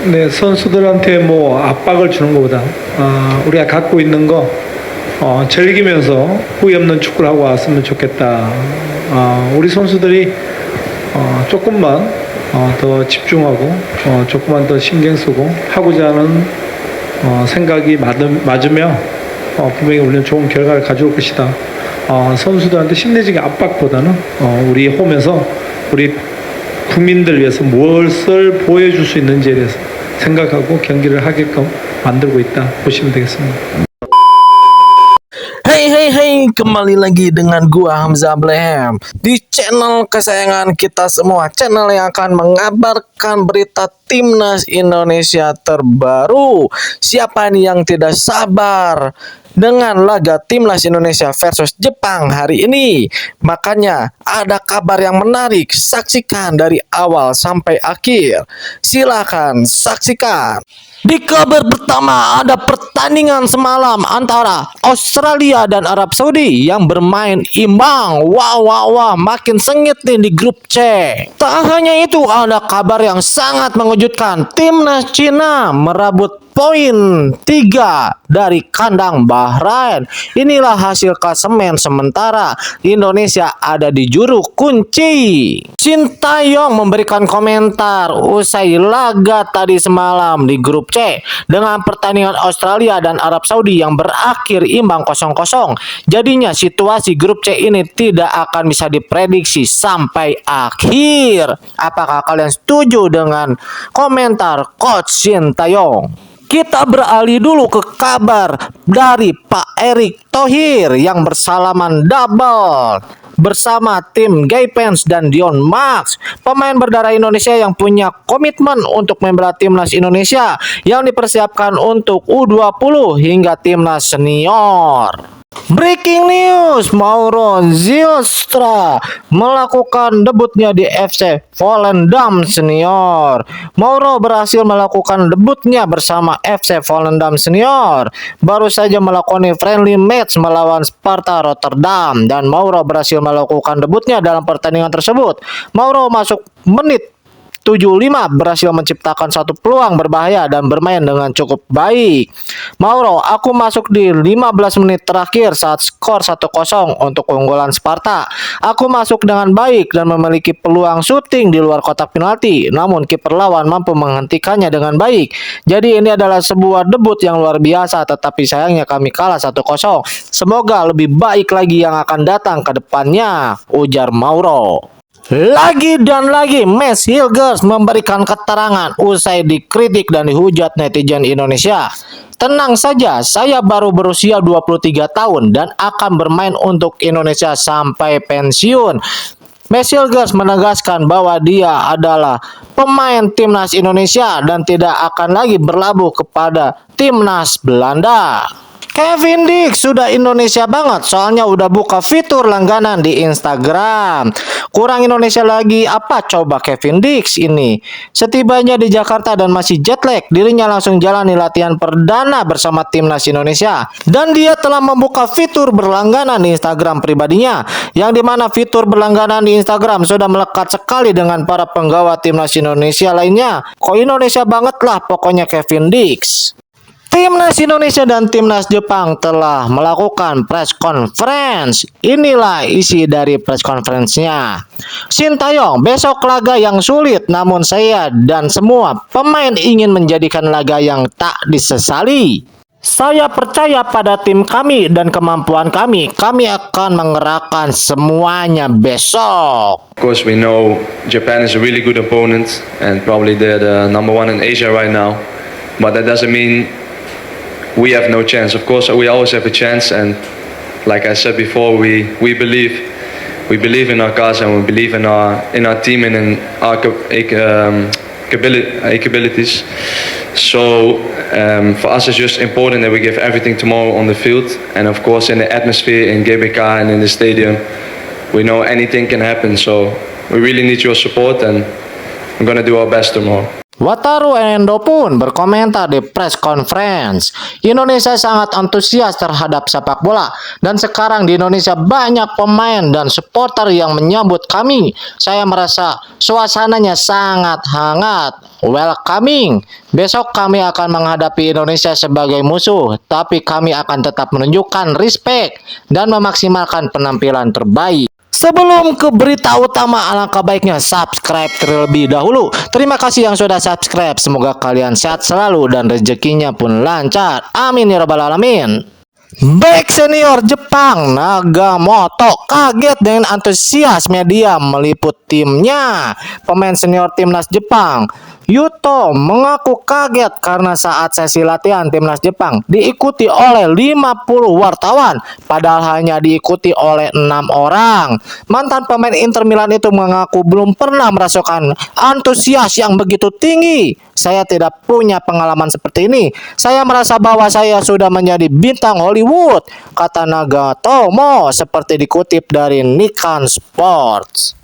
네, 선수들한테 뭐 압박을 주는 것보다 우리가 갖고 있는 거 즐기면서 후회 없는 축구를 하고 왔으면 좋겠다. 우리 선수들이 조금만 더 집중하고 조금만 더 신경 쓰고 하고자 하는 생각이 맞으면 분명히 우리는 좋은 결과를 가져올 것이다. 선수들한테 심리적인 압박보다는 우리 홈에서 우리 국민들 위해서 무엇을 보여줄 수 있는지에 대해서 생각하고 경기를 하게끔 만들고 있다 보시면 되겠습니다. Hey, kembali lagi dengan gua Hamzah Blehem di channel kesayangan kita semua, channel yang akan mengabarkan berita timnas Indonesia terbaru. Siapa nih yang tidak sabar dengan laga timnas Indonesia versus Jepang hari ini? Makanya ada kabar yang menarik, saksikan dari awal sampai akhir. Silakan saksikan. Di kabar pertama ada pertandingan semalam antara Australia dan Arab Saudi yang bermain imbang. Wah, makin sengit nih di grup C. Tak hanya itu, ada kabar yang sangat mengejutkan. Timnas Cina merabut poin 3 dari kandang Bahrain. Inilah hasil klasemen sementara. Indonesia ada di juru kunci. Sintayong memberikan komentar usai laga tadi semalam di grup C dengan pertandingan Australia dan Arab Saudi yang berakhir imbang 0-0. Jadinya situasi grup C ini tidak akan bisa diprediksi sampai akhir. Apakah kalian setuju dengan komentar Coach Sintayong? Kita beralih dulu ke kabar dari Pak Erick Thohir yang bersalaman double bersama tim Gaipens dan Dion Max, pemain berdarah Indonesia yang punya komitmen untuk membela timnas Indonesia yang dipersiapkan untuk U20 hingga timnas senior. Breaking news, Mauro Ziostra melakukan debutnya di FC Volendam Senior. Mauro berhasil melakukan debutnya bersama FC Volendam Senior. Baru saja melakoni friendly match melawan Sparta Rotterdam dan Mauro berhasil melakukan debutnya dalam pertandingan tersebut. Mauro masuk menit 75 berhasil menciptakan satu peluang berbahaya dan bermain dengan cukup baik. Mauro, aku masuk di 15 menit terakhir saat skor 1-0 untuk keunggulan Sparta. Aku masuk dengan baik dan memiliki peluang syuting di luar kotak penalti, namun kiper lawan mampu menghentikannya dengan baik. Jadi ini adalah sebuah debut yang luar biasa, tetapi sayangnya kami kalah 1-0. Semoga lebih baik lagi yang akan datang ke depannya, ujar Mauro. Lagi dan lagi Mads Hilgers memberikan keterangan usai dikritik dan dihujat netizen Indonesia. Tenang saja, saya baru berusia 23 tahun dan akan bermain untuk Indonesia sampai pensiun. Mads Hilgers menegaskan bahwa dia adalah pemain timnas Indonesia dan tidak akan lagi berlabuh kepada timnas Belanda. Kevin Dix sudah Indonesia banget, soalnya udah buka fitur langganan di Instagram. Kurang Indonesia lagi apa coba Kevin Dix ini? Setibanya di Jakarta dan masih jet lag, dirinya langsung jalani latihan perdana bersama timnas Indonesia. Dan dia telah membuka fitur berlangganan di Instagram pribadinya, yang dimana fitur berlangganan di Instagram sudah melekat sekali dengan para penggawa timnas Indonesia lainnya. Kok Indonesia banget lah pokoknya Kevin Dix. Timnas Indonesia dan timnas Jepang telah melakukan press conference. Inilah isi dari press conference-nya. Sintayong, besok laga yang sulit, namun saya dan semua pemain ingin menjadikan laga yang tak disesali. Saya percaya pada tim kami dan kemampuan kami. Kami akan mengerahkan semuanya besok. Of course, we know Japan is a really good opponent and probably they're the number one in Asia right now. But that doesn't mean we have no chance. Of course, we always have a chance, and like I said before, we believe in our guys and we believe in our team and in our capabilities. So for us, it's just important that we give everything tomorrow on the field, and of course in the atmosphere in GBK and in the stadium. We know anything can happen, so we really need your support, and we're gonna do our best tomorrow. Wataru Endo pun berkomentar di press conference, Indonesia sangat antusias terhadap sepak bola dan sekarang di Indonesia banyak pemain dan supporter yang menyambut kami. Saya merasa suasananya sangat hangat, welcoming. Besok kami akan menghadapi Indonesia sebagai musuh, tapi kami akan tetap menunjukkan respect dan memaksimalkan penampilan terbaik. Sebelum ke berita utama, alangkah baiknya subscribe terlebih dahulu. Terima kasih yang sudah subscribe. Semoga kalian sehat selalu dan rezekinya pun lancar. Amin ya rabbal alamin. Back senior Jepang Nagamoto kaget dengan antusias media meliput timnya. Pemain senior timnas Jepang Yuto mengaku kaget karena saat sesi latihan timnas Jepang diikuti oleh 50 wartawan, padahal hanya diikuti oleh 6 orang. Mantan pemain Inter Milan itu mengaku belum pernah merasakan antusias yang begitu tinggi. Saya tidak punya pengalaman seperti ini. Saya merasa bahwa saya sudah menjadi bintang Hollywood, kata Nagatomo seperti dikutip dari Nikkan Sports.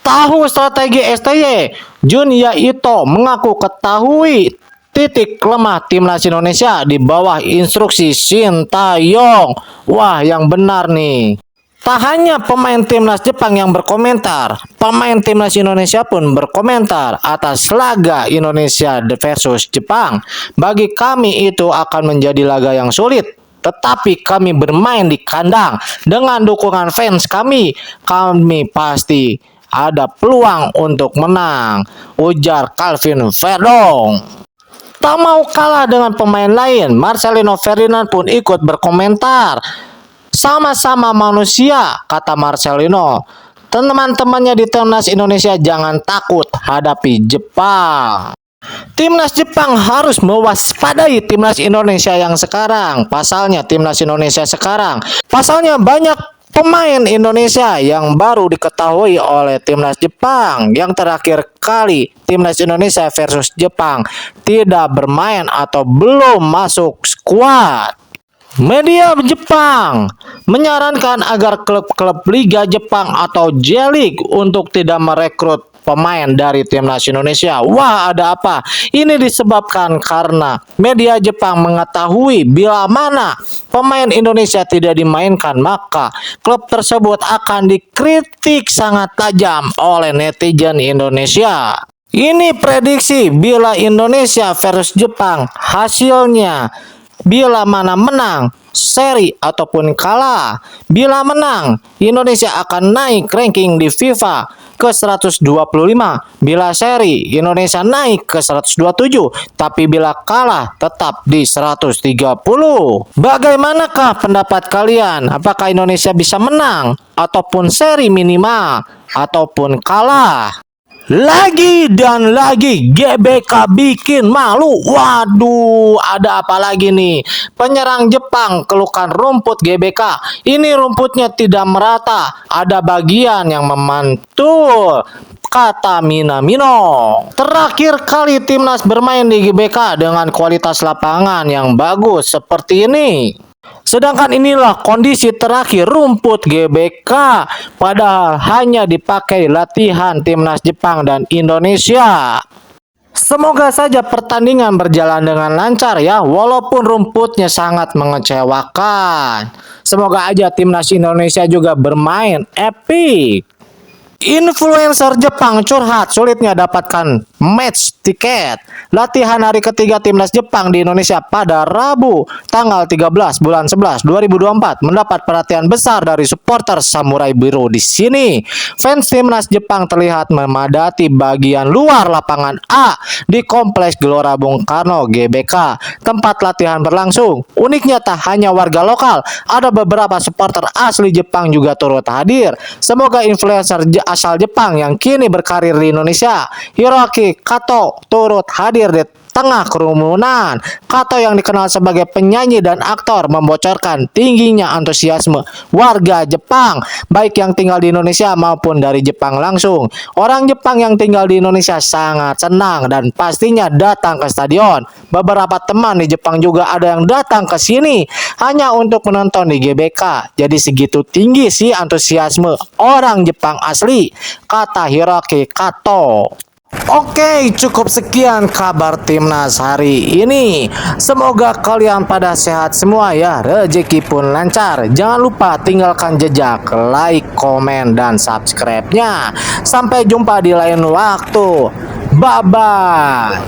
Tahu strategi STY, Junya Ito mengaku ketahui titik lemah timnas Indonesia di bawah instruksi Shin Tae-yong. Wah, yang benar nih. Tak hanya pemain timnas Jepang yang berkomentar, pemain timnas Indonesia pun berkomentar atas laga Indonesia versus Jepang. Bagi kami itu akan menjadi laga yang sulit. Tetapi kami bermain di kandang dengan dukungan fans kami pasti ada peluang untuk menang, ujar Calvin Verdong. Tak mau kalah dengan pemain lain, Marcelino Ferdinand pun ikut berkomentar. Sama-sama manusia, kata Marcelino. Teman-temannya di timnas Indonesia jangan takut hadapi Jepang. Timnas Jepang harus mewaspadai timnas Indonesia yang sekarang. Pasalnya banyak pemain Indonesia yang baru diketahui oleh timnas Jepang. Yang terakhir kali timnas Indonesia versus Jepang tidak bermain atau belum masuk skuad. Media Jepang menyarankan agar klub-klub Liga Jepang atau J-League untuk tidak merekrut pemain dari timnas Indonesia. Wah, ada apa? Ini disebabkan karena media Jepang mengetahui bila mana pemain Indonesia tidak dimainkan, maka klub tersebut akan dikritik sangat tajam oleh netizen Indonesia. Ini prediksi bila Indonesia versus Jepang hasilnya bila mana menang seri ataupun kalah. Bila menang, Indonesia akan naik ranking di FIFA ke 125. Bila seri, Indonesia naik ke 127. Tapi bila kalah, tetap di 130. Bagaimanakah pendapat kalian? Apakah Indonesia bisa menang ataupun seri minimal ataupun kalah? Lagi dan lagi GBK bikin malu. Waduh, ada apa lagi nih? Penyerang Jepang keluhkan rumput GBK. Ini rumputnya tidak merata, ada bagian yang memantul, kata Minamino. Terakhir kali timnas bermain di GBK dengan kualitas lapangan yang bagus seperti ini. Sedangkan inilah kondisi terakhir rumput GBK, padahal hanya dipakai latihan timnas Jepang dan Indonesia. Semoga saja pertandingan berjalan dengan lancar ya, walaupun rumputnya sangat mengecewakan. Semoga aja timnas Indonesia juga bermain epic. Influencer Jepang curhat sulitnya dapatkan match tiket latihan hari ketiga timnas Jepang di Indonesia pada Rabu tanggal 13 bulan 11 2024 mendapat perhatian besar dari supporter Samurai Biru di sini. Fans timnas Jepang terlihat memadati bagian luar lapangan A di Kompleks Gelora Bung Karno GBK tempat latihan berlangsung. Uniknya tak hanya warga lokal, ada beberapa supporter asli Jepang juga turut hadir. Semoga influencer asal Jepang yang kini berkarir di Indonesia, Hiroki Kato, turut hadir di tengah kerumunan. Kato yang dikenal sebagai penyanyi dan aktor membocorkan tingginya antusiasme warga Jepang, baik yang tinggal di Indonesia maupun dari Jepang langsung. Orang Jepang yang tinggal di Indonesia sangat senang dan pastinya datang ke stadion. Beberapa teman di Jepang juga ada yang datang ke sini hanya untuk menonton di GBK. Jadi segitu tinggi sih antusiasme orang Jepang asli, kata Hiroki Kato. Oke, cukup sekian kabar timnas hari ini. Semoga kalian pada sehat semua ya, rezeki pun lancar. Jangan lupa tinggalkan jejak like, komen, dan subscribe-nya. Sampai jumpa di lain waktu. Bye-bye.